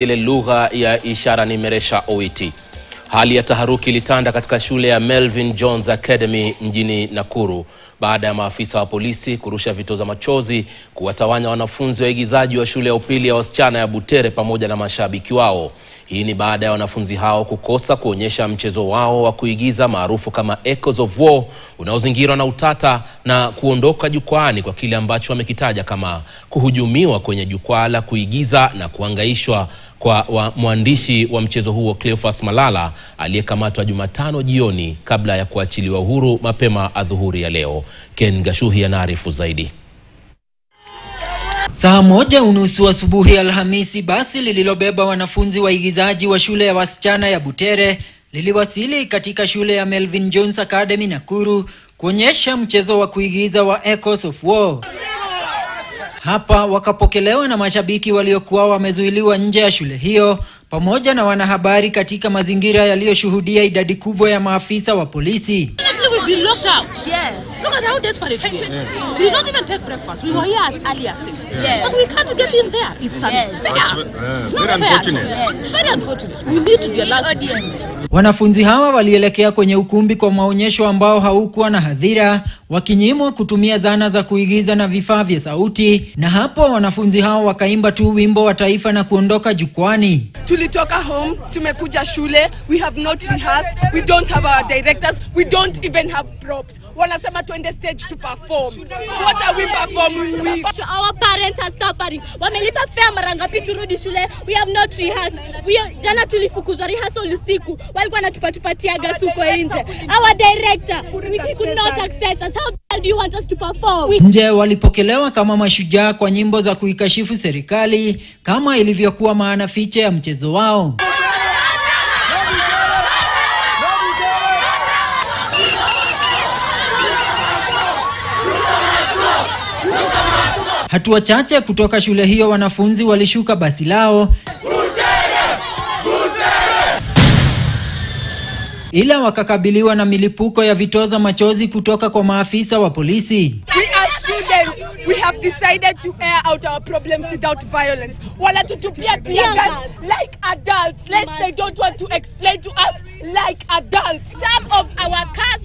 Ile lugha ya ishara ni Meresha Owiti. Hali ya taharuki ilitanda katika shule ya Melvin Jones Academy mjini Nakuru baada ya maafisa wa polisi kurusha vitoza machozi kuwatawanya wanafunzi waigizaji wa shule ya upili ya wasichana ya Butere pamoja na mashabiki wao. Hii ni baada ya wanafunzi hao kukosa kuonyesha mchezo wao wa kuigiza maarufu kama Echoes of War unaozingirwa na utata na kuondoka jukwaani kwa kile ambacho wamekitaja kama kuhujumiwa kwenye jukwaa la kuigiza na kuhangaishwa kwa mwandishi wa mchezo huo Cleophas Malala aliyekamatwa Jumatano jioni kabla ya kuachiliwa huru mapema adhuhuri ya leo. Ken Gashuhi anaarifu zaidi. Saa 1:30 asubuhi Alhamisi, basi lililobeba wanafunzi waigizaji wa shule ya wasichana ya Butere liliwasili katika shule ya Melvin Jones Academy Nakuru kuonyesha mchezo wa kuigiza wa Echoes of War. Hapa wakapokelewa na mashabiki waliokuwa wamezuiliwa nje ya shule hiyo pamoja na wanahabari katika mazingira yaliyoshuhudia idadi kubwa ya maafisa wa polisi. Wanafunzi hawa walielekea kwenye ukumbi kwa maonyesho ambao haukuwa na hadhira, wakinyimwa kutumia zana za kuigiza na vifaa vya sauti, na hapo wanafunzi hao wakaimba tu wimbo wa taifa na kuondoka jukwani. Tulitoka home, tumekuja shule, we have not rehearsed, we don't have our directors, we don't even have props. Wanasema tuende stage to perform. What are we performing with? Our parents are suffering. Wamelipa fare mara ngapi turudi shule? We have not rehearsed. Jana tulifukuzwa rehearsal usiku. Walikuwa wanatupatia gas huko nje. Our director, we could not access us. How do you want us to perform? Nje walipokelewa kama mashujaa kwa nyimbo za kuikashifu serikali kama ilivyokuwa maana fiche ya mchezo wao. Hatua chache kutoka shule hiyo wanafunzi walishuka basi lao, ila wakakabiliwa na milipuko ya vitoza machozi kutoka kwa maafisa wa polisi. We are students. We have decided to air out our problems without violence. Wala tutupia tear gas like adults. They don't want to explain to us like adults. Some of our cast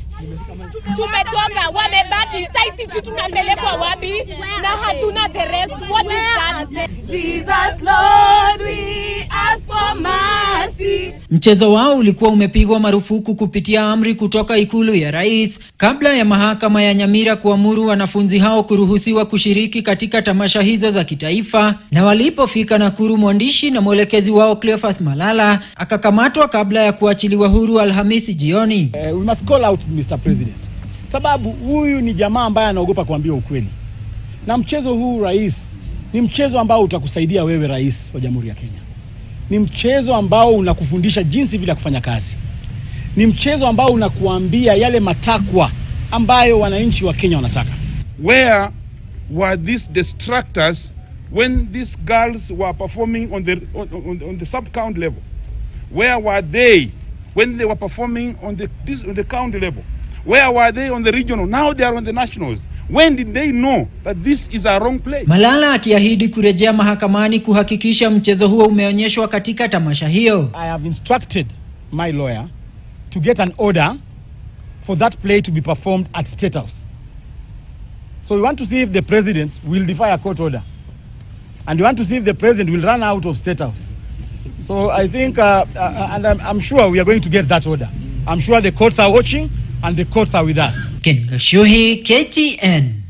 tumetoka, wamebaki, sisi tunapelekwa wapi na hatuna the rest. What is that? Jesus Lord, we ask for mercy. Mchezo wao ulikuwa umepigwa marufuku kupitia amri kutoka ikulu ya rais kabla ya mahakama ya Nyamira kuamuru wanafunzi hao kuruhusiwa kushiriki katika tamasha hizo za kitaifa, na walipofika Nakuru, mwandishi na mwelekezi wao Cleophas Malala akakamatwa kabla ya kuachiliwa huru Alhamisi jioni. We must call out Mr. President. Sababu huyu ni jamaa ambaye anaogopa kuambia ukweli. Na mchezo huu rais ni mchezo ambao utakusaidia wewe rais wa Jamhuri ya Kenya. Ni mchezo ambao unakufundisha jinsi vile kufanya kazi. Ni mchezo ambao unakuambia yale matakwa ambayo wananchi wa Kenya wanataka. Where were these distractors when these girls were performing on the sub-county level? Where were they when they were performing on the county level? Where were they on the regional? Now they are on the nationals. When did they know that this is a wrong play? Malala akiahidi kurejea mahakamani kuhakikisha mchezo huo umeonyeshwa katika tamasha hiyo. I have instructed my lawyer to get an order for that play to be performed at State House. So we want to see if the president will defy a court order. And we want to see if the president will run out of State House. So I think, and I'm sure we are going to get that order. I'm sure the courts are watching and the courts are with us. Ken Gashuhi, KTN.